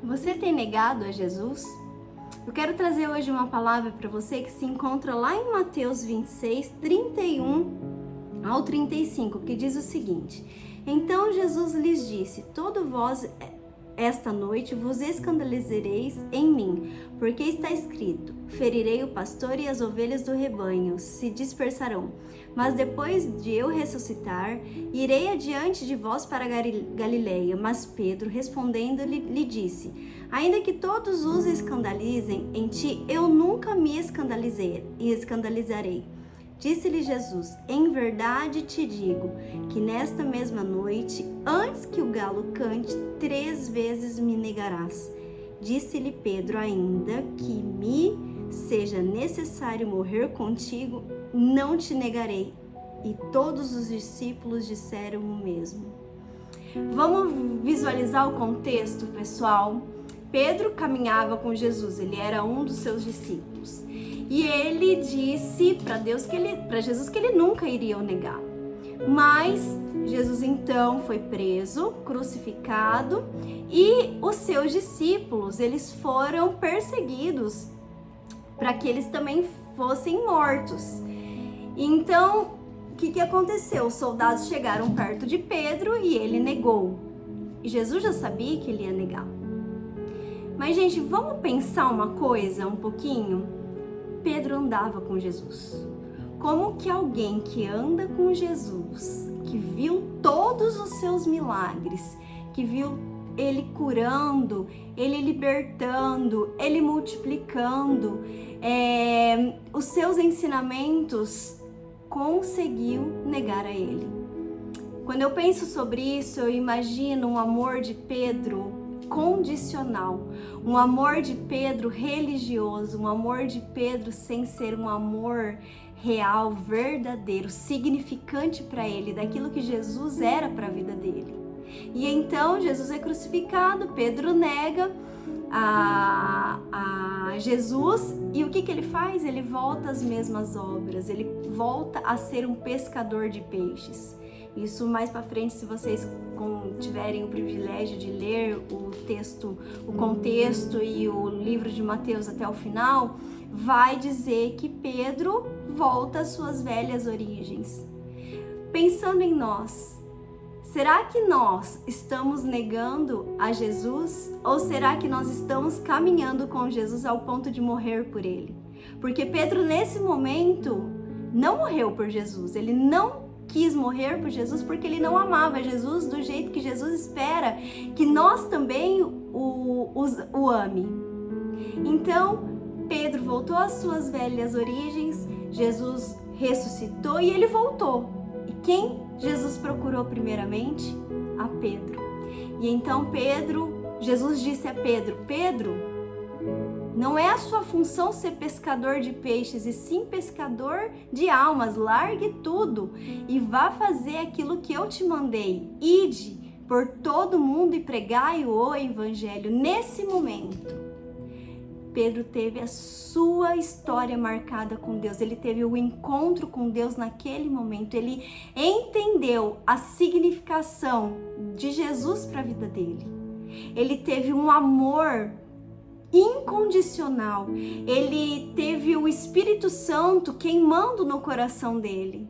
Você tem negado a Jesus? Eu quero trazer hoje uma palavra para você que se encontra lá em Mateus 26, 31 ao 35, que diz o seguinte: Então Jesus lhes disse: Todo vós esta noite vos escandalizareis em mim, porque está escrito: ferirei o pastor e as ovelhas do rebanho se dispersarão. Mas depois de eu ressuscitar, irei adiante de vós para Galileia. Mas Pedro, respondendo-lhe, lhe disse: Ainda que todos os escandalizem em ti, eu nunca me escandalizarei. Disse-lhe Jesus: Em verdade te digo que nesta mesma noite, antes que o galo cante, 3 vezes me negarás. Disse-lhe Pedro: Ainda que me seja necessário morrer contigo, não te negarei. E todos os discípulos disseram o mesmo. Vamos visualizar o contexto, pessoal? Pedro caminhava com Jesus, ele era um dos seus discípulos. E ele disse para Jesus que ele nunca iria o negar. Mas Jesus então foi preso, crucificado, e os seus discípulos, eles foram perseguidos para que eles também fossem mortos. Então, o que aconteceu? Os soldados chegaram perto de Pedro e ele negou. E Jesus já sabia que ele ia negar. Mas, gente, vamos pensar uma coisa um pouquinho? Pedro andava com Jesus. Como que alguém que anda com Jesus, que viu todos os seus milagres, que viu ele curando, ele libertando, ele multiplicando, os seus ensinamentos, conseguiu negar a ele? Quando eu penso sobre isso, eu imagino um amor de Pedro condicional, um amor de Pedro religioso, um amor de Pedro sem ser um amor real, verdadeiro, significante para ele, daquilo que Jesus era para a vida dele. E então Jesus é crucificado, Pedro nega a Jesus, e o que ele faz? Ele volta às mesmas obras, ele volta a ser um pescador de peixes. Isso mais para frente, se vocês tiverem o privilégio de ler o texto, o contexto e o livro de Mateus até o final, vai dizer que Pedro volta às suas velhas origens. Pensando em nós, será que nós estamos negando a Jesus? Ou será que nós estamos caminhando com Jesus ao ponto de morrer por ele? Porque Pedro, nesse momento, não morreu por Jesus, ele não quis morrer por Jesus porque ele não amava Jesus do jeito que Jesus espera que nós também o ame. Então, Pedro voltou às suas velhas origens, Jesus ressuscitou e ele voltou. E quem Jesus procurou primeiramente? A Pedro. E então Jesus disse a Pedro: Pedro, não é a sua função ser pescador de peixes, e sim pescador de almas. Largue tudo e vá fazer aquilo que eu te mandei. Ide por todo mundo e pregai o evangelho. Nesse momento, Pedro teve a sua história marcada com Deus. Ele teve o encontro com Deus naquele momento. Ele entendeu a significação de Jesus para a vida dele. Ele teve um amor incondicional. Ele teve o Espírito Santo queimando no coração dele.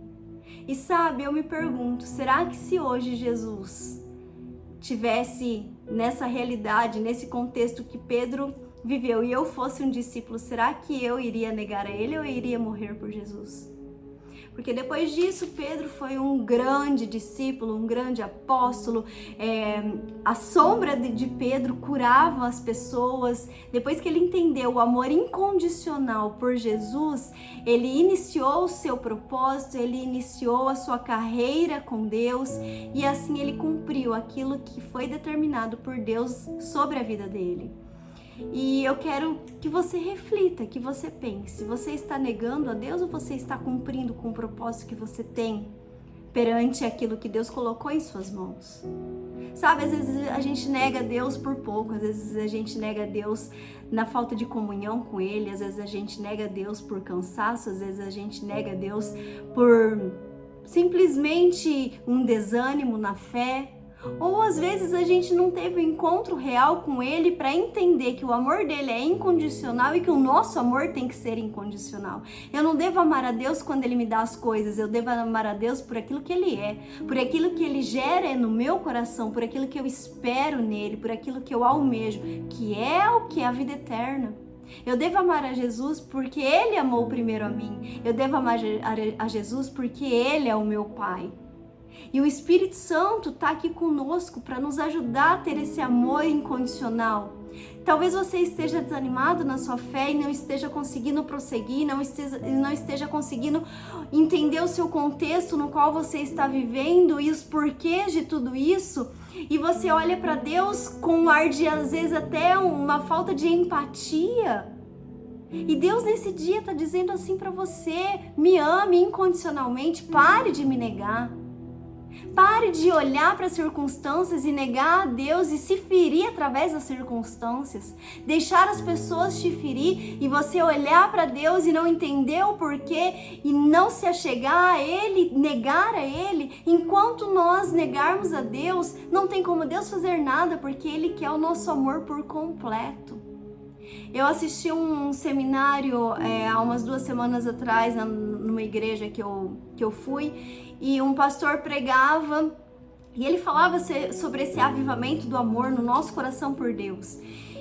E sabe, eu me pergunto, será que se hoje Jesus tivesse nessa realidade, nesse contexto que Pedro viveu, e eu fosse um discípulo, será que eu iria negar a ele ou eu iria morrer por Jesus? Porque depois disso, Pedro foi um grande discípulo, um grande apóstolo. A sombra de Pedro curava as pessoas. Depois que ele entendeu o amor incondicional por Jesus, ele iniciou o seu propósito, ele iniciou a sua carreira com Deus, e assim ele cumpriu aquilo que foi determinado por Deus sobre a vida dele. E eu quero que você reflita, que você pense, você está negando a Deus ou você está cumprindo com o propósito que você tem perante aquilo que Deus colocou em suas mãos? Sabe, às vezes a gente nega a Deus por pouco, às vezes a gente nega a Deus na falta de comunhão com Ele, às vezes a gente nega a Deus por cansaço, às vezes a gente nega a Deus por simplesmente um desânimo na fé. Ou às vezes a gente não teve um encontro real com Ele para entender que o amor dele é incondicional e que o nosso amor tem que ser incondicional. Eu não devo amar a Deus quando Ele me dá as coisas, eu devo amar a Deus por aquilo que Ele é, por aquilo que Ele gera no meu coração, por aquilo que eu espero nele, por aquilo que eu almejo, que é a vida eterna. Eu devo amar a Jesus porque Ele amou primeiro a mim. Eu devo amar a Jesus porque Ele é o meu Pai. E o Espírito Santo está aqui conosco para nos ajudar a ter esse amor incondicional. Talvez você esteja desanimado na sua fé e não esteja conseguindo prosseguir, não esteja conseguindo entender o seu contexto no qual você está vivendo e os porquês de tudo isso. E você olha para Deus com um ar de, às vezes, até uma falta de empatia. E Deus nesse dia está dizendo assim para você: me ame incondicionalmente, pare de me negar. Pare de olhar para as circunstâncias e negar a Deus e se ferir através das circunstâncias. Deixar as pessoas te ferir e você olhar para Deus e não entender o porquê e não se achegar a Ele, negar a Ele. Enquanto nós negarmos a Deus, não tem como Deus fazer nada, porque Ele quer o nosso amor por completo. Eu assisti um seminário há umas 2 semanas atrás numa igreja que eu fui, e um pastor pregava e ele falava sobre esse avivamento do amor no nosso coração por Deus.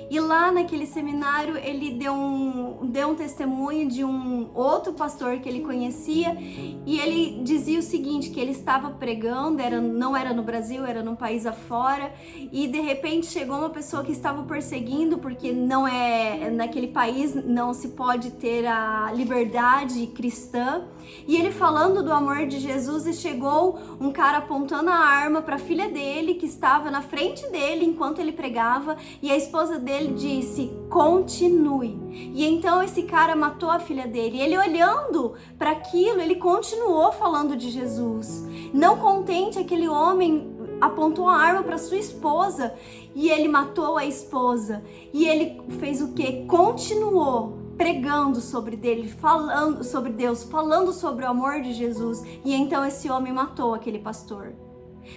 E lá naquele seminário ele deu um testemunho de um outro pastor que ele conhecia, e ele dizia o seguinte, que ele estava pregando, não era no Brasil, era num país afora, e de repente chegou uma pessoa que estava perseguindo, porque naquele país não se pode ter a liberdade cristã, e ele falando do amor de Jesus, e chegou um cara apontando a arma para a filha dele, que estava na frente dele enquanto ele pregava, e a esposa dele disse: continue. E então esse cara matou a filha dele. E ele, olhando para aquilo, ele continuou falando de Jesus. Não contente, aquele homem apontou a arma para sua esposa e ele matou a esposa. E ele fez o quê? Continuou pregando sobre dele, falando sobre Deus, falando sobre o amor de Jesus. E então esse homem matou aquele pastor.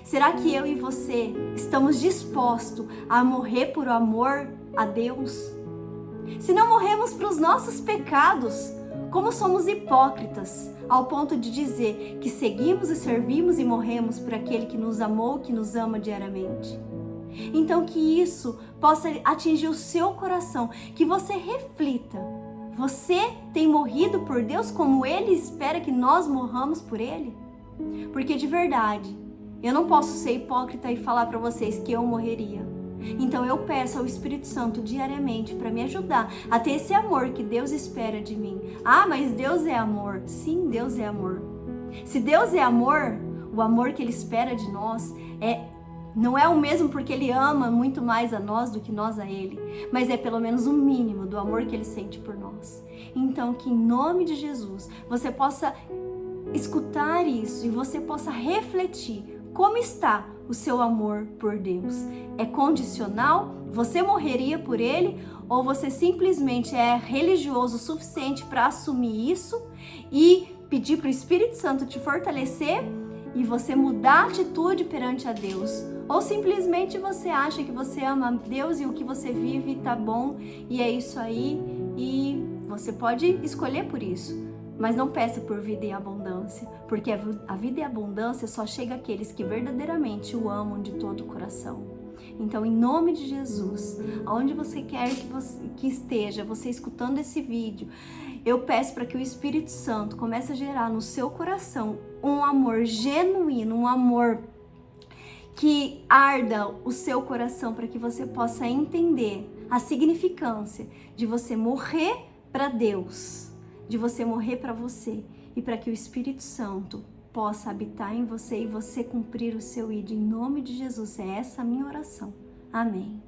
Será que eu e você estamos dispostos a morrer por amor a Deus? Se não morremos para os nossos pecados, como somos hipócritas ao ponto de dizer que seguimos e servimos e morremos por aquele que nos amou, que nos ama diariamente? Então que isso possa atingir o seu coração, que você reflita. Você tem morrido por Deus como Ele espera que nós morramos por Ele? Porque de verdade, eu não posso ser hipócrita e falar para vocês que eu morreria. Então eu peço ao Espírito Santo diariamente para me ajudar a ter esse amor que Deus espera de mim. Ah, mas Deus é amor. Sim, Deus é amor. Se Deus é amor, o amor que Ele espera de nós não é o mesmo, porque Ele ama muito mais a nós do que nós a Ele, mas é pelo menos o mínimo do amor que Ele sente por nós. Então que em nome de Jesus você possa escutar isso e você possa refletir como está o seu amor por Deus. É condicional? Você morreria por Ele? Ou você simplesmente é religioso o suficiente para assumir isso e pedir para o Espírito Santo te fortalecer e você mudar a atitude perante a Deus? Ou simplesmente você acha que você ama Deus e o que você vive tá bom e é isso aí, e você pode escolher por isso. Mas não peça por vida e abundância, porque a vida e a abundância só chega àqueles que verdadeiramente o amam de todo o coração. Então, em nome de Jesus, aonde você quer que esteja, você escutando esse vídeo, eu peço para que o Espírito Santo comece a gerar no seu coração um amor genuíno, um amor que arda o seu coração, para que você possa entender a significância de você morrer para Deus, de você morrer para você, e para que o Espírito Santo possa habitar em você e você cumprir o seu ID. Em nome de Jesus, é essa a minha oração. Amém.